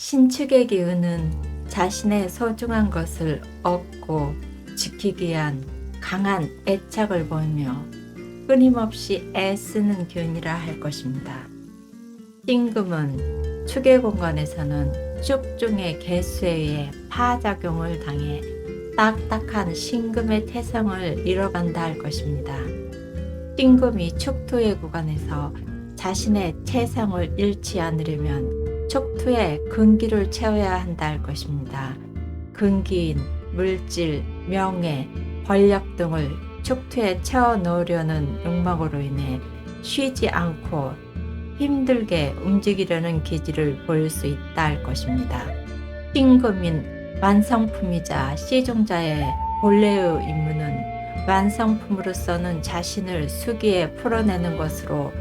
신축의 기운은 자신의 소중한 것을 얻고 지키기 위한 강한 애착을 보이며 끊임없이 애쓰는 기운이라 할 것입니다. 신금은 축의 공간에서는 축중의 개수에 의해 파작용을 당해 딱딱한 신금의 태성을 잃어간다 할 것입니다. 신금이 축토의 구간에서 자신의 태성을 잃지 않으려면 축토에 근기를 채워야 한다 할 것입니다. 근기인 물질, 명예, 권력 등을 축토에 채워 넣으려는 욕망으로 인해 쉬지 않고 힘들게 움직이려는 기질을 보일 수 있다 할 것입니다. 신금인 완성품이자 시종자의 본래의 임무는 완성품으로서는 자신을 수기에 풀어내는 것으로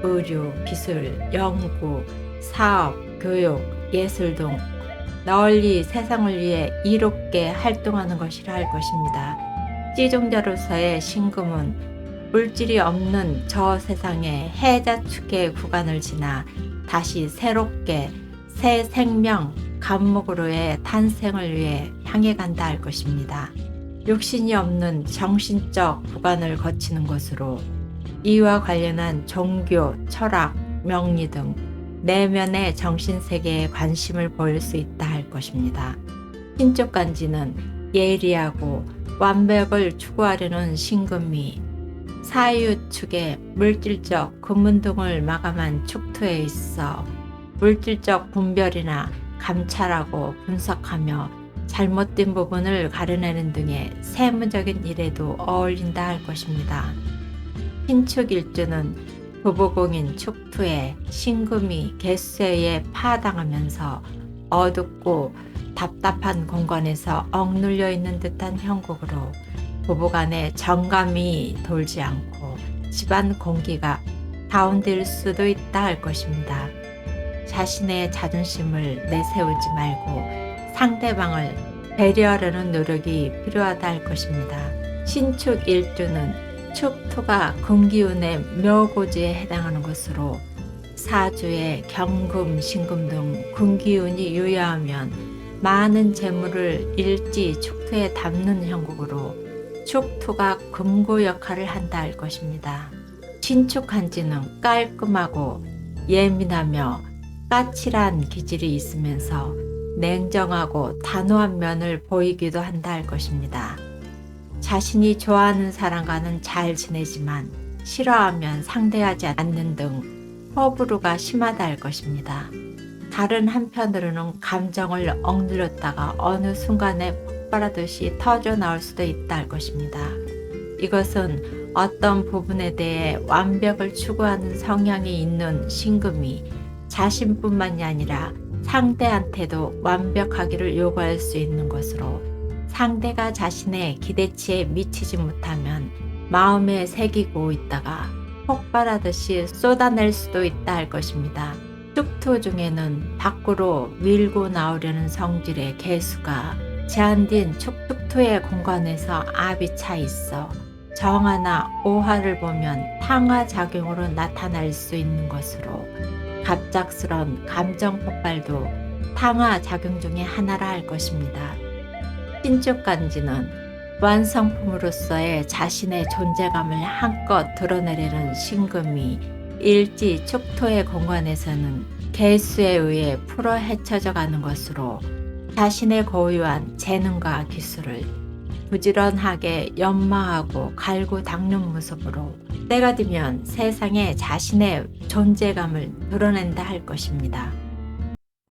의료, 기술, 연구, 사업, 교육, 예술 등 널리 세상을 위해 이롭게 활동하는 것이라 할 것입니다. 시종자로서의 신금은 물질이 없는 저 세상의 해자축의 구간을 지나 다시 새롭게 새 생명, 감목으로의 탄생을 위해 향해 간다 할 것입니다. 육신이 없는 정신적 구간을 거치는 것으로 이와 관련한 종교, 철학, 명리 등 내면의 정신세계에 관심을 보일 수 있다 할 것입니다. 신축간지는 예리하고 완벽을 추구하려는 신금이 사유축의 물질적 금문 등을 마감한 축토에 있어 물질적 분별이나 감찰하고 분석하며 잘못된 부분을 가려내는 등의 세무적인 일에도 어울린다 할 것입니다. 신축일주는 부부공인 축토에 신금이 개수에 의해 파당하면서 어둡고 답답한 공간에서 억눌려 있는 듯한 형국으로 부부간에 정감이 돌지 않고 집안 공기가 다운될 수도 있다 할 것입니다. 자신의 자존심을 내세우지 말고 상대방을 배려하려는 노력이 필요하다 할 것입니다. 신축 일주는 축토가 금기운의 묘고지에 해당하는 것으로 사주의 경금, 신금 등 금기운이 유효하면 많은 재물을 일지 축토에 담는 형국으로 축토가 금고 역할을 한다 할 것입니다. 신축한지는 깔끔하고 예민하며 까칠한 기질이 있으면서 냉정하고 단호한 면을 보이기도 한다 할 것입니다. 자신이 좋아하는 사람과는 잘 지내지만 싫어하면 상대하지 않는 등 호불호가 심하다 할 것입니다. 다른 한편으로는 감정을 억눌렸다가 어느 순간에 폭발하듯이 터져 나올 수도 있다 할 것입니다. 이것은 어떤 부분에 대해 완벽을 추구하는 성향이 있는 신금이 자신뿐만이 아니라 상대한테도 완벽하기를 요구할 수 있는 것으로 상대가 자신의 기대치에 미치지 못하면 마음에 새기고 있다가 폭발하듯이 쏟아낼 수도 있다 할 것입니다. 축토 중에는 밖으로 밀고 나오려는 성질의 개수가 제한된 축토의 공간에서 압이 차 있어 정화나 오화를 보면 탕화작용으로 나타날 수 있는 것으로 갑작스런 감정 폭발도 탕화작용 중의 하나라 할 것입니다. 신축간지는 완성품으로서의 자신의 존재감을 한껏 드러내려는 신금이 일지 축토의 공간에서는 개수에 의해 풀어 헤쳐져 가는 것으로 자신의 고유한 재능과 기술을 부지런하게 연마하고 갈고 닦는 모습으로 때가 되면 세상에 자신의 존재감을 드러낸다 할 것입니다.